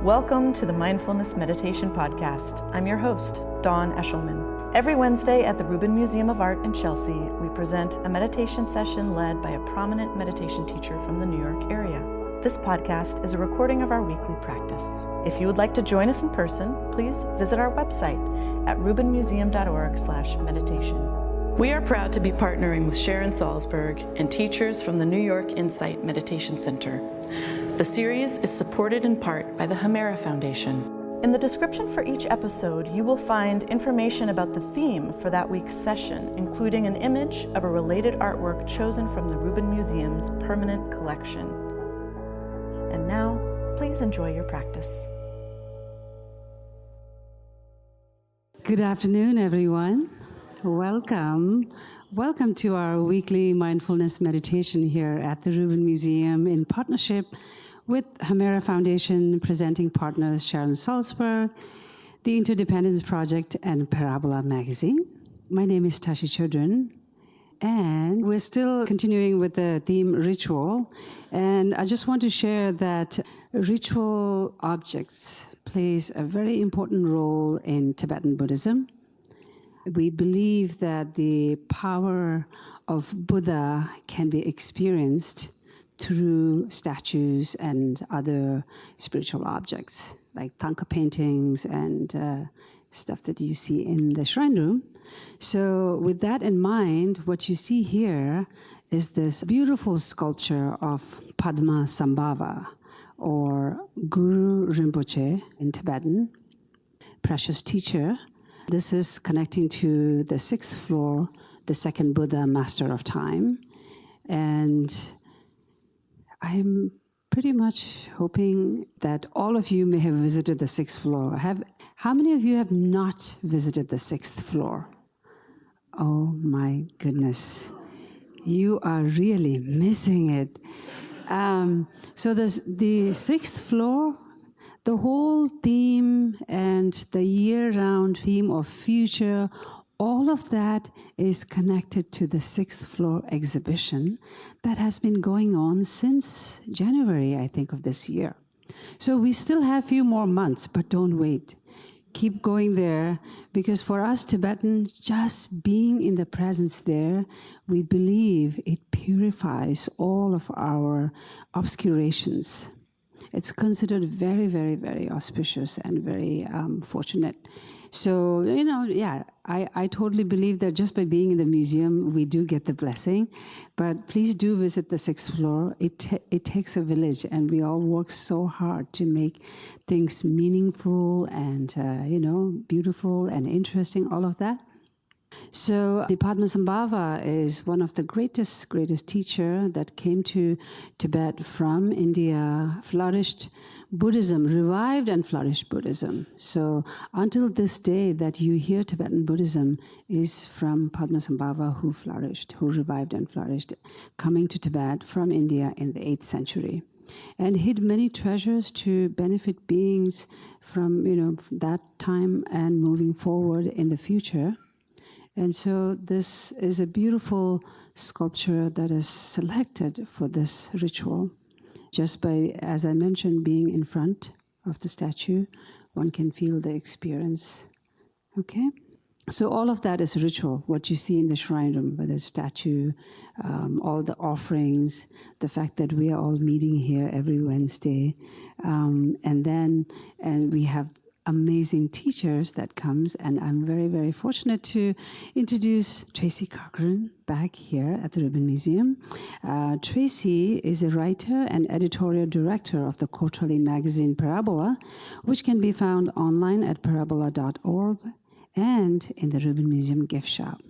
Welcome to the Mindfulness Meditation Podcast. I'm your host, Dawn Eshelman. Every Wednesday at the Rubin Museum of Art in Chelsea, we present a meditation session led by a prominent meditation teacher from the New York area. This podcast is a recording of our weekly practice. If you would like to join us in person, please visit our website at rubinmuseum.org/meditation. We are proud to be partnering with Sharon Salzberg and teachers from the New York Insight Meditation Center. The series is supported in part by the Hemera Foundation. In the description for each episode, you will find information about the theme for that week's session, including an image of a related artwork chosen from the Rubin Museum's permanent collection. And now, please enjoy your practice. Good afternoon, everyone. Welcome. Welcome to our weekly mindfulness meditation here at the Rubin Museum in partnership with Hemera Foundation, presenting partners Sharon Salzberg, the Interdependence Project, and Parabola Magazine. My name is Tracy Cochran, and we're still continuing with the theme ritual. And I just want to share that ritual objects plays a very important role in Tibetan Buddhism. We believe that the power of Buddha can be experienced through statues and other spiritual objects, like Thangka paintings and stuff that you see in the shrine room. So with that in mind, what you see here is this beautiful sculpture of Padmasambhava, or Guru Rinpoche in Tibetan, precious teacher. This is connecting to the sixth floor, the second Buddha, Master of Time. And I'm pretty much hoping that all of you may have visited the sixth floor. How many of you have not visited the sixth floor? Oh my goodness. You are really missing it. So the sixth floor, the whole theme and the year-round theme of future, all of that is connected to the sixth floor exhibition that has been going on since January, I think, of this year. So we still have a few more months, but don't wait. Keep going there, because for us Tibetans, just being in the presence there, we believe it purifies all of our obscurations. It's considered very, very, very auspicious and very fortunate. So, I totally believe that just by being in the museum, we do get the blessing. But please do visit the sixth floor. It takes a village, and we all work so hard to make things meaningful and, beautiful and interesting, all of that. So the Padmasambhava is one of the greatest teacher that came to Tibet from India, flourished Buddhism, revived and flourished Buddhism. So until this day that you hear Tibetan Buddhism is from Padmasambhava, who flourished, who revived and flourished, coming to Tibet from India in the 8th century. And hid many treasures to benefit beings from, that time and moving forward in the future. And so this is a beautiful sculpture that is selected for this ritual. Just by, as I mentioned, being in front of the statue, one can feel the experience. Okay? So all of that is ritual, what you see in the shrine room, whether it's statue, all the offerings, the fact that we are all meeting here every Wednesday. And we have amazing teachers that comes, and I'm very, very fortunate to introduce Tracy Cochran back here at the Rubin Museum. Tracy is a writer and editorial director of the quarterly magazine Parabola, which can be found online at parabola.org and in the Rubin Museum gift shop.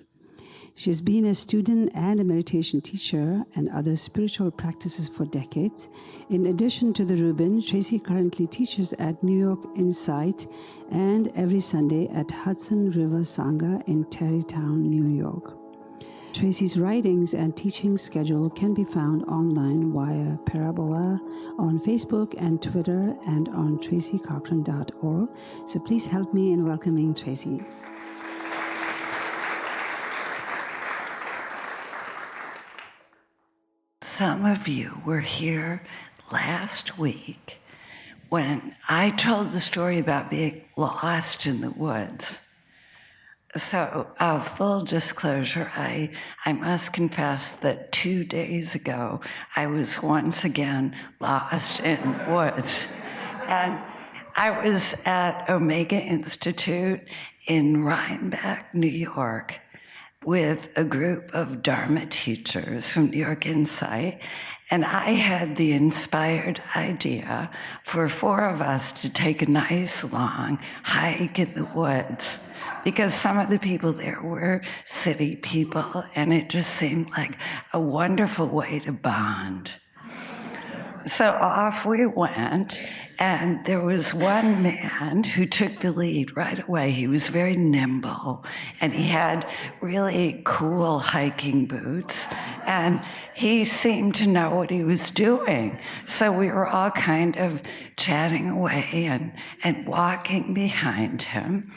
She's been a student and a meditation teacher and other spiritual practices for decades. In addition to the Rubin, Tracy currently teaches at New York Insight and every Sunday at Hudson River Sangha in Tarrytown, New York. Tracy's writings and teaching schedule can be found online via Parabola on Facebook and Twitter and on tracycochran.org. So please help me in welcoming Tracy. Some of you were here last week when I told the story about being lost in the woods. So, full disclosure, I must confess that 2 days ago, I was once again lost in the woods. And I was at Omega Institute in Rhinebeck, New York, with a group of Dharma teachers from New York Insight, and I had the inspired idea for 4 of us to take a nice long hike in the woods, because some of the people there were city people, and it just seemed like a wonderful way to bond. So off we went, and there was one man who took the lead right away. He was very nimble, and he had really cool hiking boots, and he seemed to know what he was doing. So we were all kind of chatting away and walking behind him,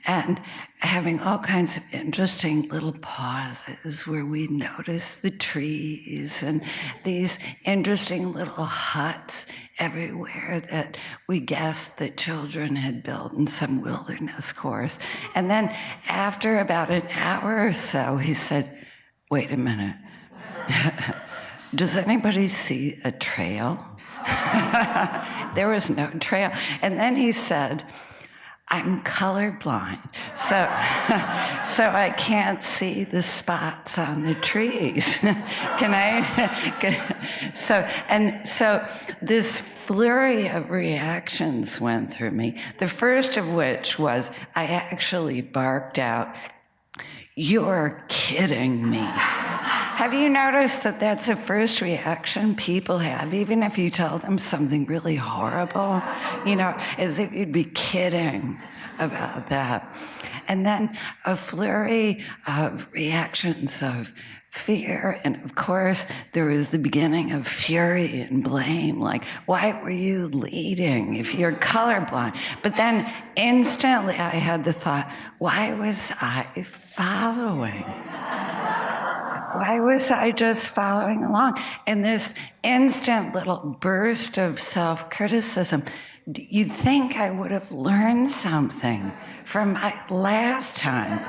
and having all kinds of interesting little pauses where we noticed the trees and these interesting little huts everywhere that we guessed that children had built in some wilderness course. And then after about an hour or so, he said, "Wait a minute. Does anybody see a trail?" There was no trail. And then he said, "I'm colorblind, so I can't see the spots on the trees. Can I?" So this flurry of reactions went through me. The first of which was I actually barked out, "You're kidding me." Have you noticed that that's the first reaction people have, even if you tell them something really horrible? As if you'd be kidding about that. And then a flurry of reactions of fear, and of course, there was the beginning of fury and blame, like, why were you leading if you're colorblind? But then instantly I had the thought, why was I following? Why was I just following along? And this instant little burst of self-criticism, you'd think I would have learned something from my last time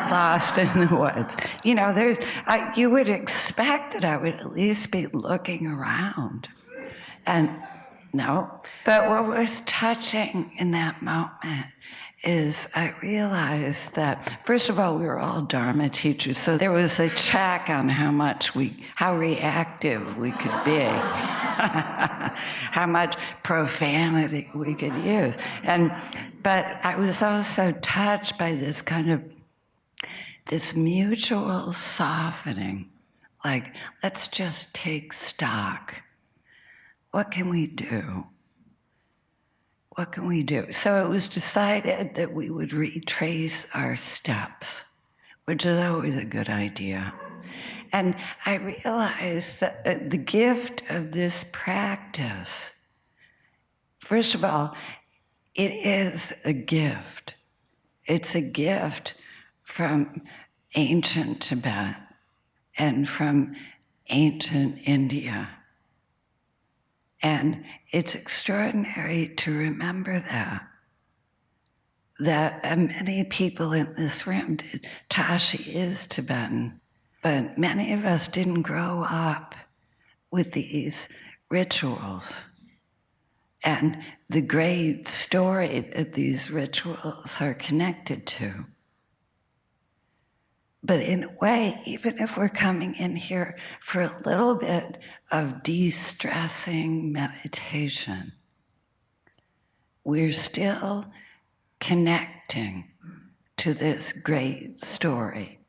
lost in the woods. You would expect that I would at least be looking around. And no. But what was touching in that moment is I realized that, first of all, we were all Dharma teachers, so there was a check on how reactive we could be, how much profanity we could use. But I was also touched by this mutual softening, like, let's just take stock. What can we do? What can we do? So it was decided that we would retrace our steps, which is always a good idea. And I realized that the gift of this practice, first of all, it is a gift. It's a gift from ancient Tibet and from ancient India. And it's extraordinary to remember that many people in this room did. Tashi is Tibetan, but many of us didn't grow up with these rituals and the great story that these rituals are connected to. But in a way, even if we're coming in here for a little bit of de-stressing meditation, we're still connecting to this great story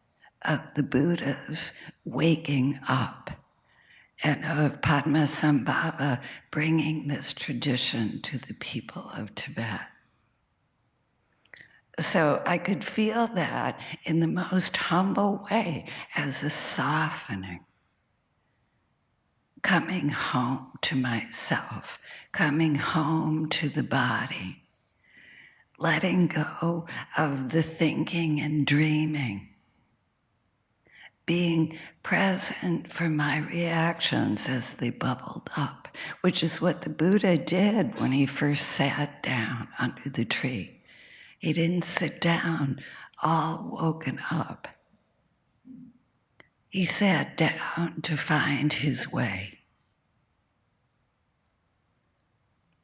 of the Buddha's waking up and of Padmasambhava bringing this tradition to the people of Tibet. So I could feel that in the most humble way as a softening, coming home to myself, coming home to the body, letting go of the thinking and dreaming, being present for my reactions as they bubbled up, which is what the Buddha did when he first sat down under the tree. He didn't sit down all woken up. He sat down to find his way,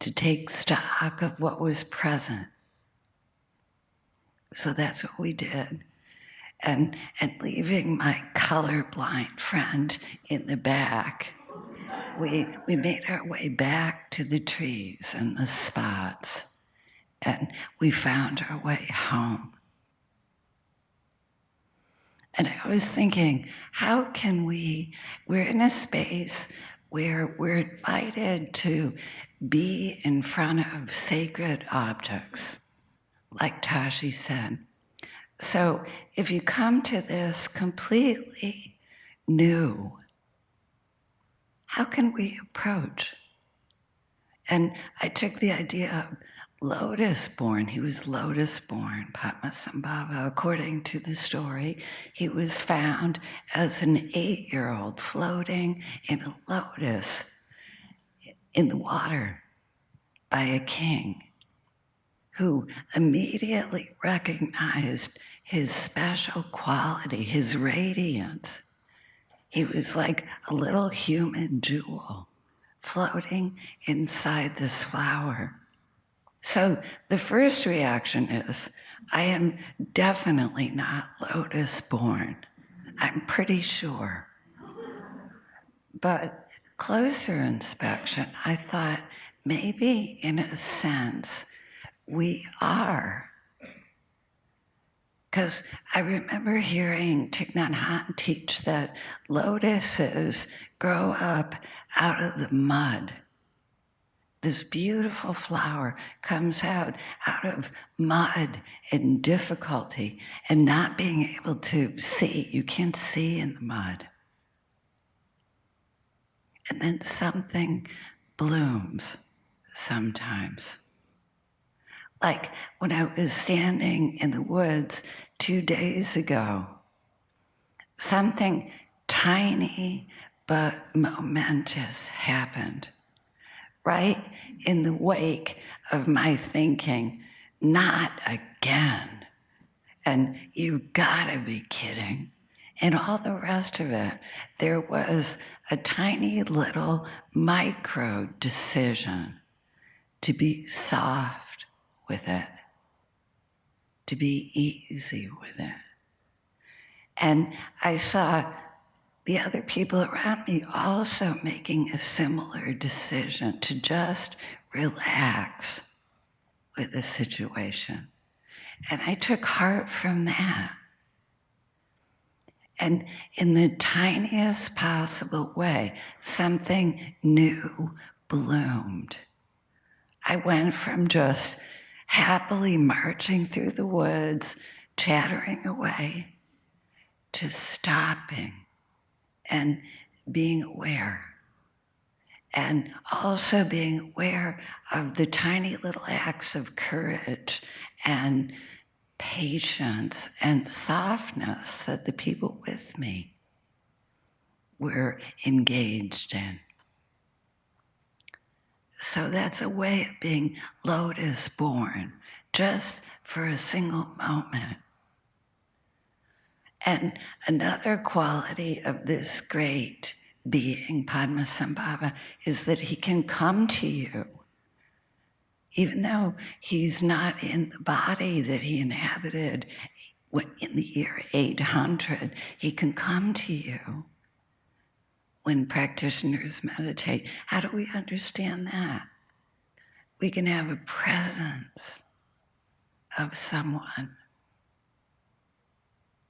to take stock of what was present. So that's what we did. And leaving my colorblind friend in the back, we made our way back to the trees and the spots, and we found our way home. And I was thinking, how can we're in a space where we're invited to be in front of sacred objects, like Tashi said. So if you come to this completely new, how can we approach? And I took the idea of lotus born. He was lotus born, Padmasambhava. According to the story, he was found as an 8-year-old floating in a lotus in the water by a king who immediately recognized his special quality, his radiance. He was like a little human jewel floating inside this flower. So the first reaction is, I am definitely not lotus born. I'm pretty sure. But closer inspection, I thought maybe in a sense we are. Because I remember hearing Thich Nhat Hanh teach that lotuses grow up out of the mud. This beautiful flower comes out of mud and difficulty and not being able to see. You can't see in the mud. And then something blooms sometimes. Like when I was standing in the woods 2 days ago, something tiny but momentous happened. Right in the wake of my thinking, not again, and you've gotta be kidding, and all the rest of it, there was a tiny little micro decision to be soft with it, to be easy with it. And I saw the other people around me also making a similar decision to just relax with the situation. And I took heart from that. And in the tiniest possible way, something new bloomed. I went from just happily marching through the woods, chattering away, to stopping and being aware. And also being aware of the tiny little acts of courage and patience and softness that the people with me were engaged in. So that's a way of being lotus born, just for a single moment. And another quality of this great being, Padmasambhava, is that he can come to you. Even though he's not in the body that he inhabited in the year 800, he can come to you when practitioners meditate. How do we understand that? We can have a presence of someone.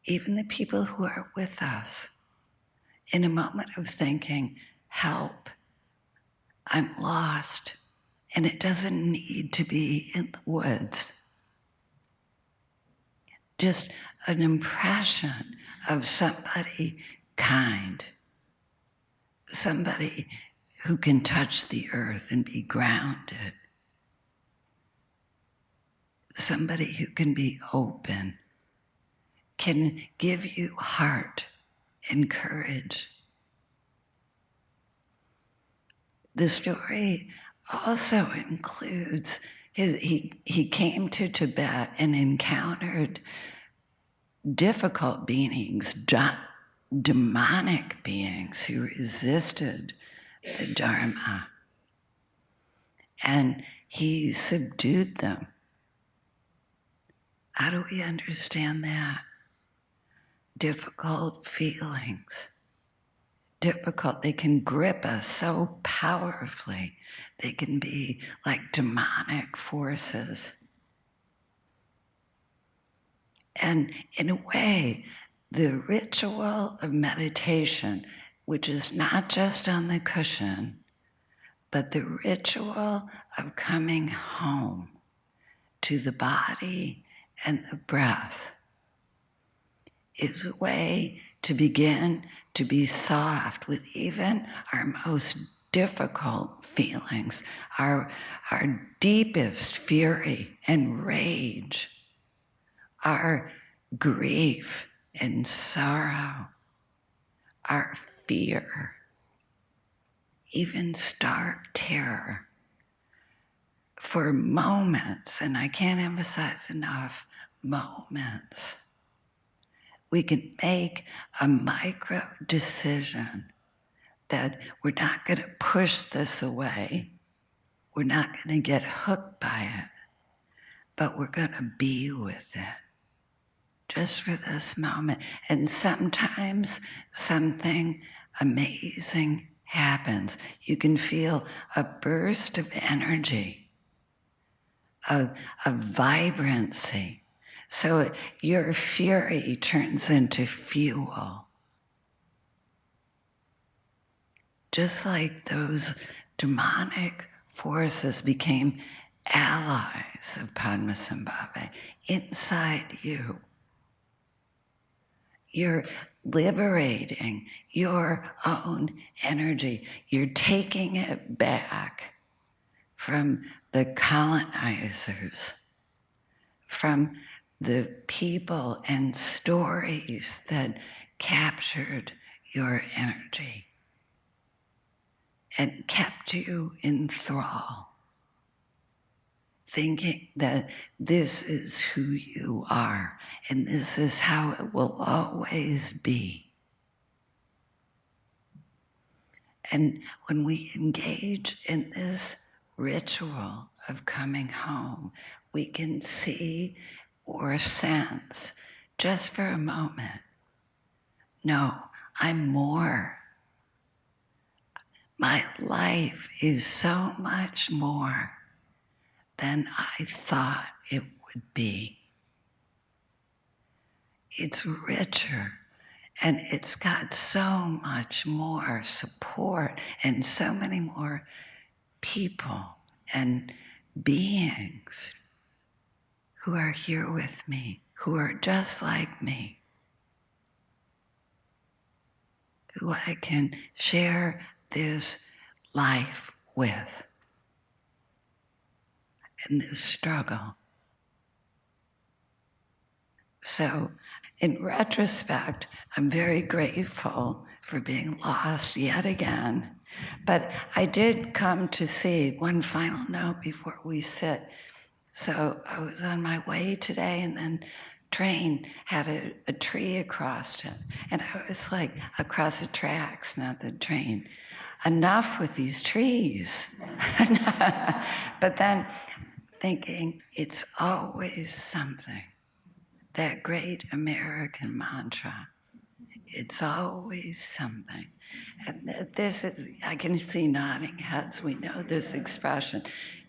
Even the people who are with us, in a moment of thinking, help, I'm lost. And it doesn't need to be in the woods. Just an impression of somebody kind, somebody who can touch the earth and be grounded, somebody who can be open, can give you heart and courage. The story also includes he came to Tibet and encountered difficult beings, demonic beings who resisted the Dharma. And he subdued them. How do we understand that? Difficult feelings. Difficult, they can grip us so powerfully. They can be like demonic forces. And in a way, the ritual of meditation, which is not just on the cushion, but the ritual of coming home to the body and the breath, is a way to begin to be soft with even our most difficult feelings, our deepest fury and rage, our grief and sorrow, our fear, even stark terror. For moments, and I can't emphasize enough, moments, we can make a micro decision that we're not going to push this away, we're not going to get hooked by it, but we're going to be with it just for this moment. And sometimes something amazing happens. You can feel a burst of energy, a vibrancy. So your fury turns into fuel. Just like those demonic forces became allies of Padmasambhava inside you. You're liberating your own energy. You're taking it back from the colonizers, from the people and stories that captured your energy and kept you in thrall, thinking that this is who you are and this is how it will always be. And when we engage in this ritual of coming home, we can see or sense, just for a moment, no, I'm more. My life is so much more than I thought it would be. It's richer, and it's got so much more support and so many more people and beings who are here with me, who are just like me, who I can share this life with and this struggle. So, in retrospect, I'm very grateful for being lost yet again. But I did come to see one final note before we sit. So I was on my way today, and then train had a tree across it. And I was like, across the tracks, not the train. Enough with these trees. But then thinking, it's always something. That great American mantra, it's always something. And this is, I can see nodding heads, we know this expression.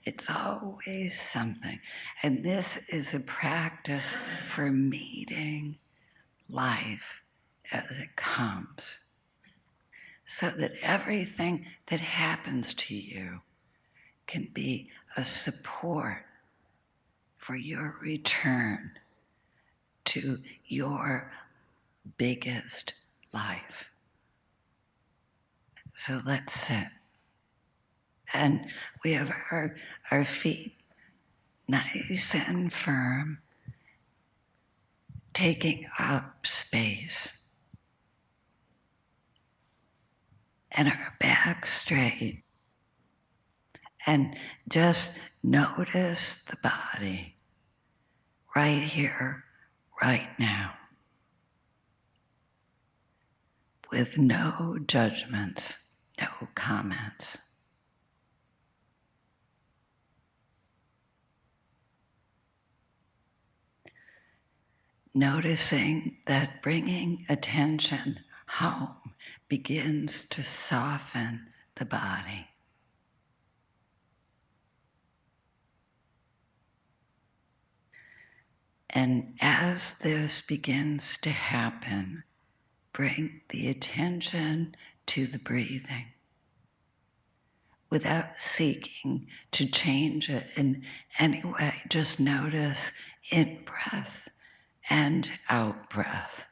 It's always something. And this is a practice for meeting life as it comes, so that everything that happens to you can be a support for your return to your biggest life. So let's sit. And we have our feet nice and firm, taking up space. and our back straight. And just notice the body right here, right now, with no judgments, no comments. Noticing that bringing attention home begins to soften the body. And as this begins to happen, bring the attention to the breathing without seeking to change it in any way. Just notice in breath and out breath.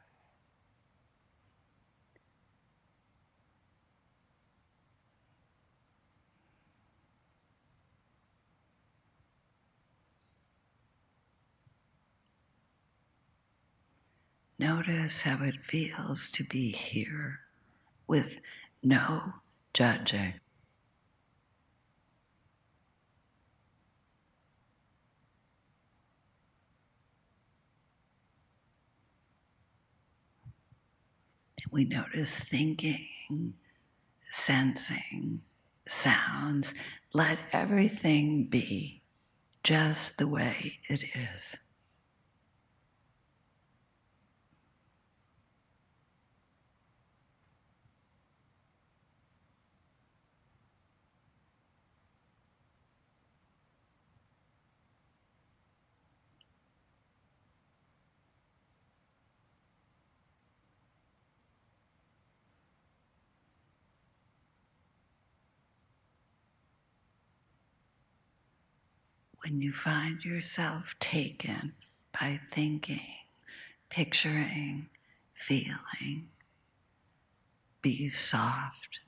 Notice how it feels to be here with no judging. We notice thinking, sensing, sounds. Let everything be just the way it is. When you find yourself taken by thinking, picturing, feeling, be soft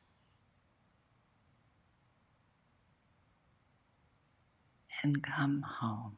and come home.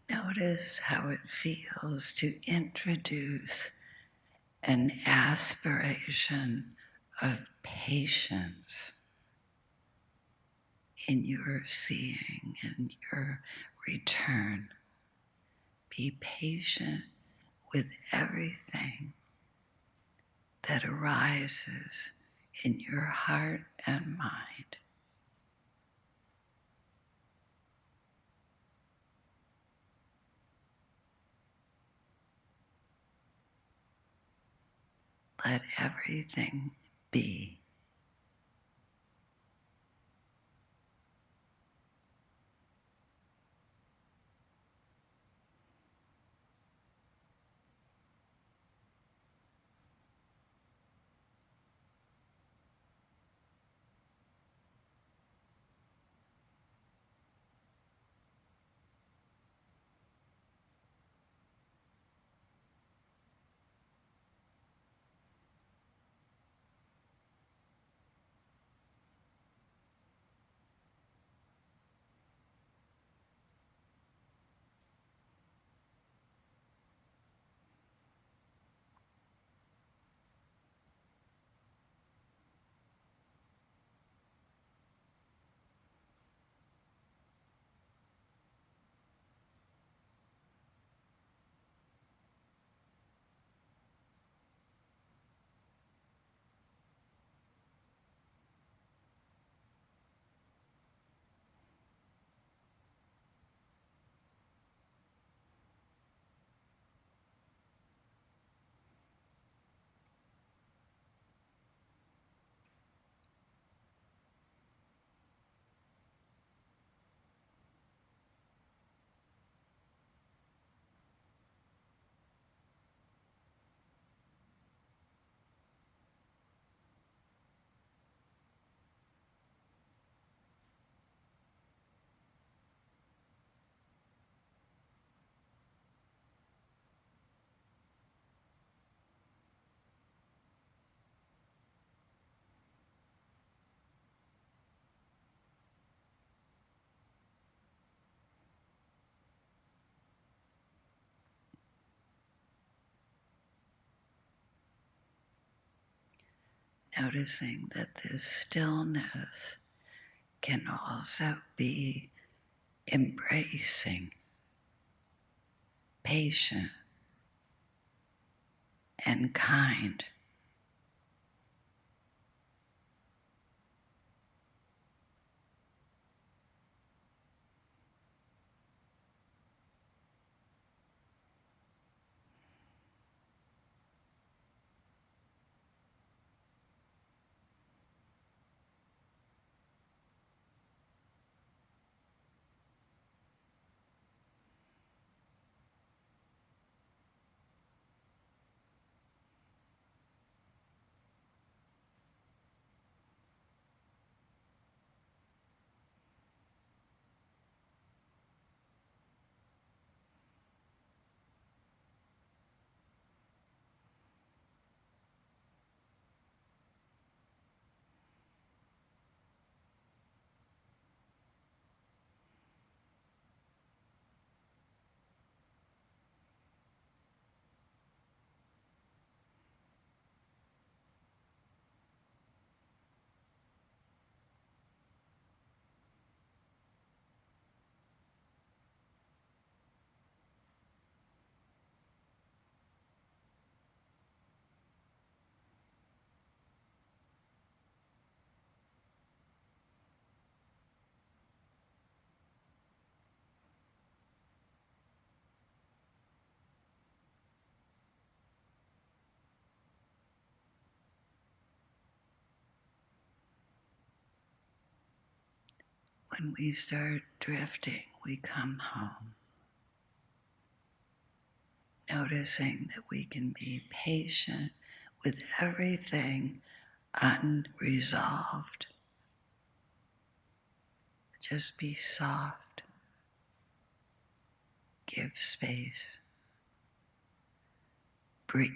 Notice how it feels to introduce an aspiration of patience in your seeing and your return. Be patient with everything that arises in your heart and mind. Let everything be. noticing that this stillness can also be embracing, patient, and kind. When we start drifting, we come home, noticing that we can be patient with everything unresolved. Just be soft, give space, breathe.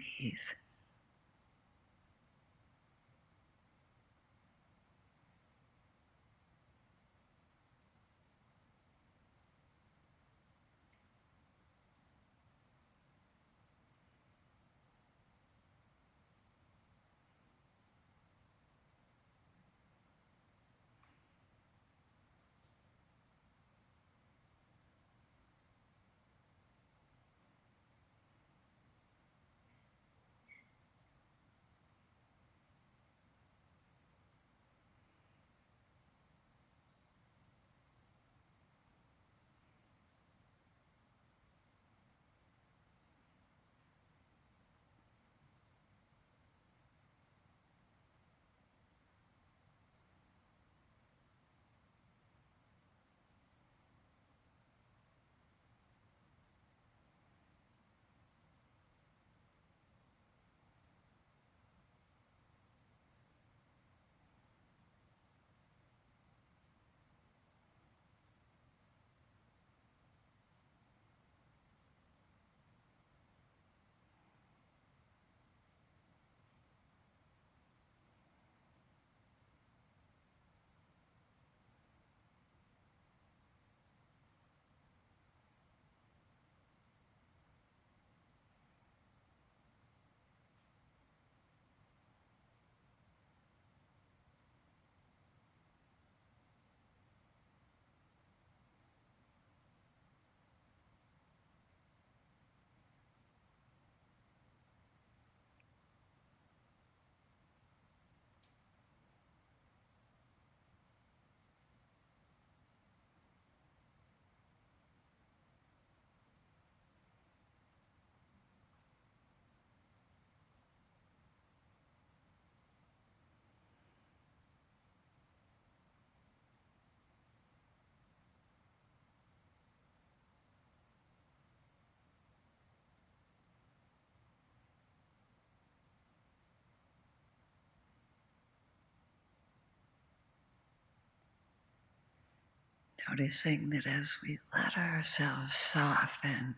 Noticing that as we let ourselves soften,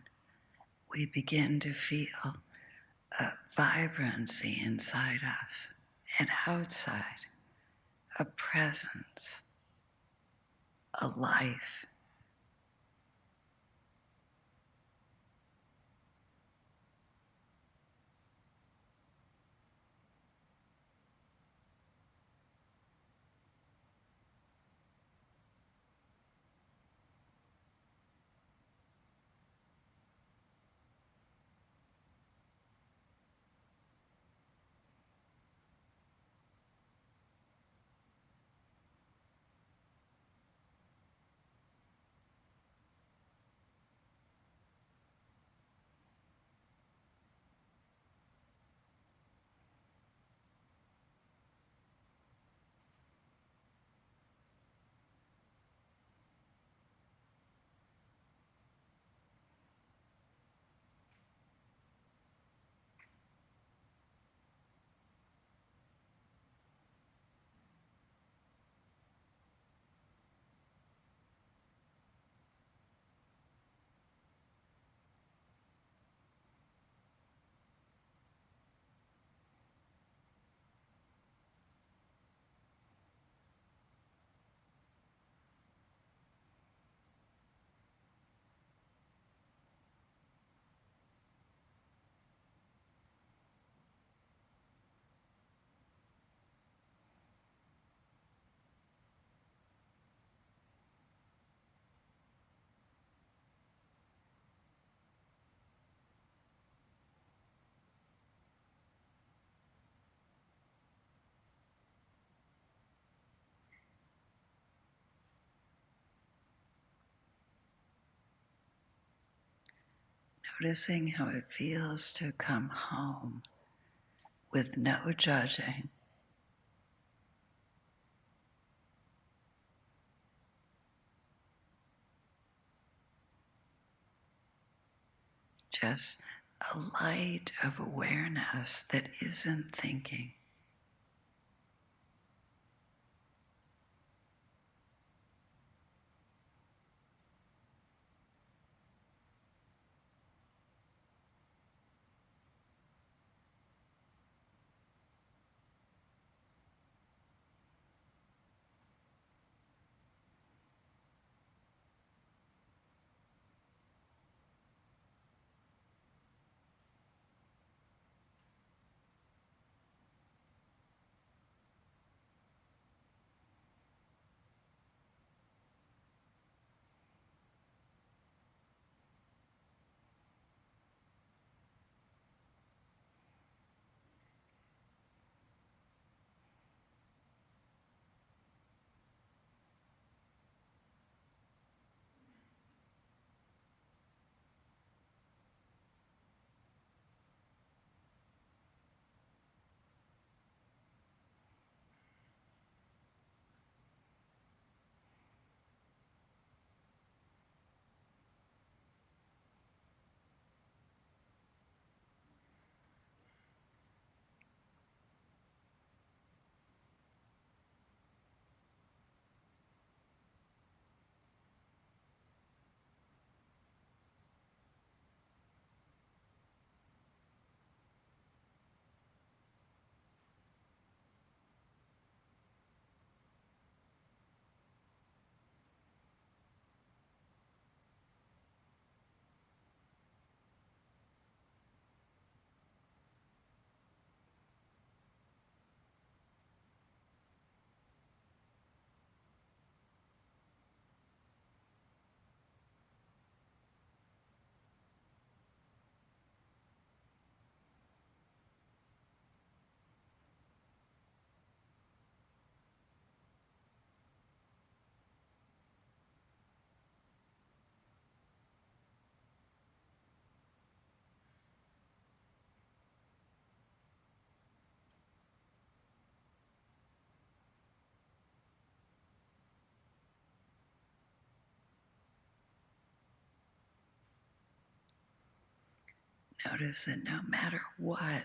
we begin to feel a vibrancy inside us and outside, a presence, a life. noticing how it feels to come home with no judging. Just a light of awareness that isn't thinking. Notice that no matter what,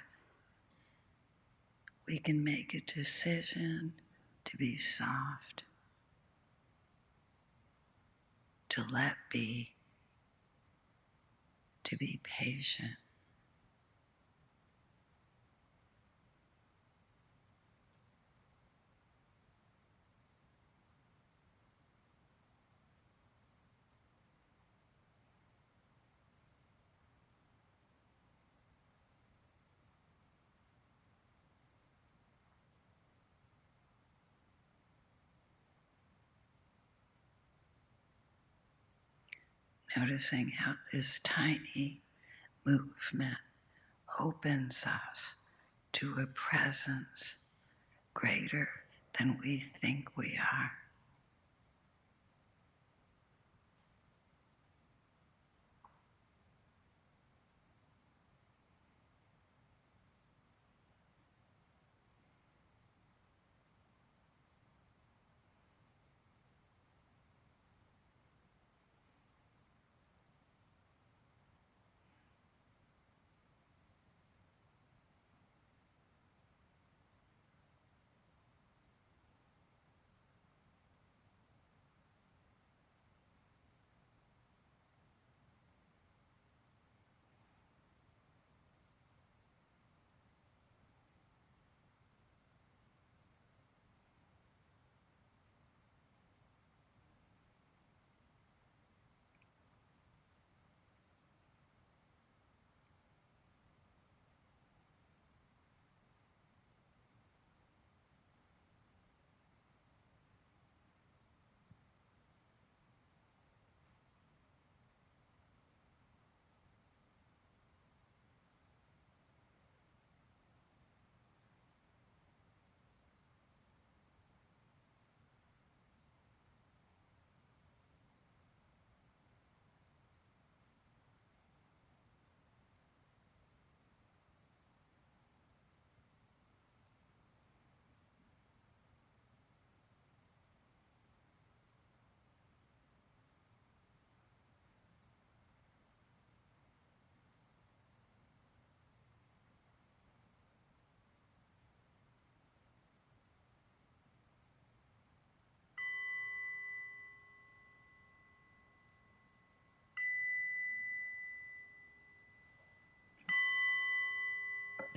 we can make a decision to be soft, to let be, to be patient. Noticing how this tiny movement opens us to a presence greater than we think we are.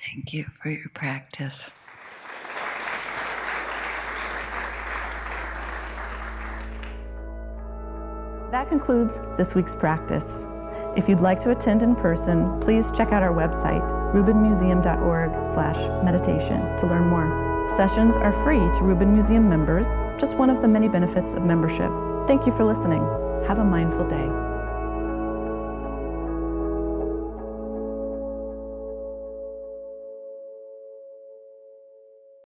Thank you for your practice. That concludes this week's practice. If you'd like to attend in person, please check out our website, rubinmuseum.org/meditation, to learn more. Sessions are free to Rubin Museum members, just one of the many benefits of membership. Thank you for listening. Have a mindful day.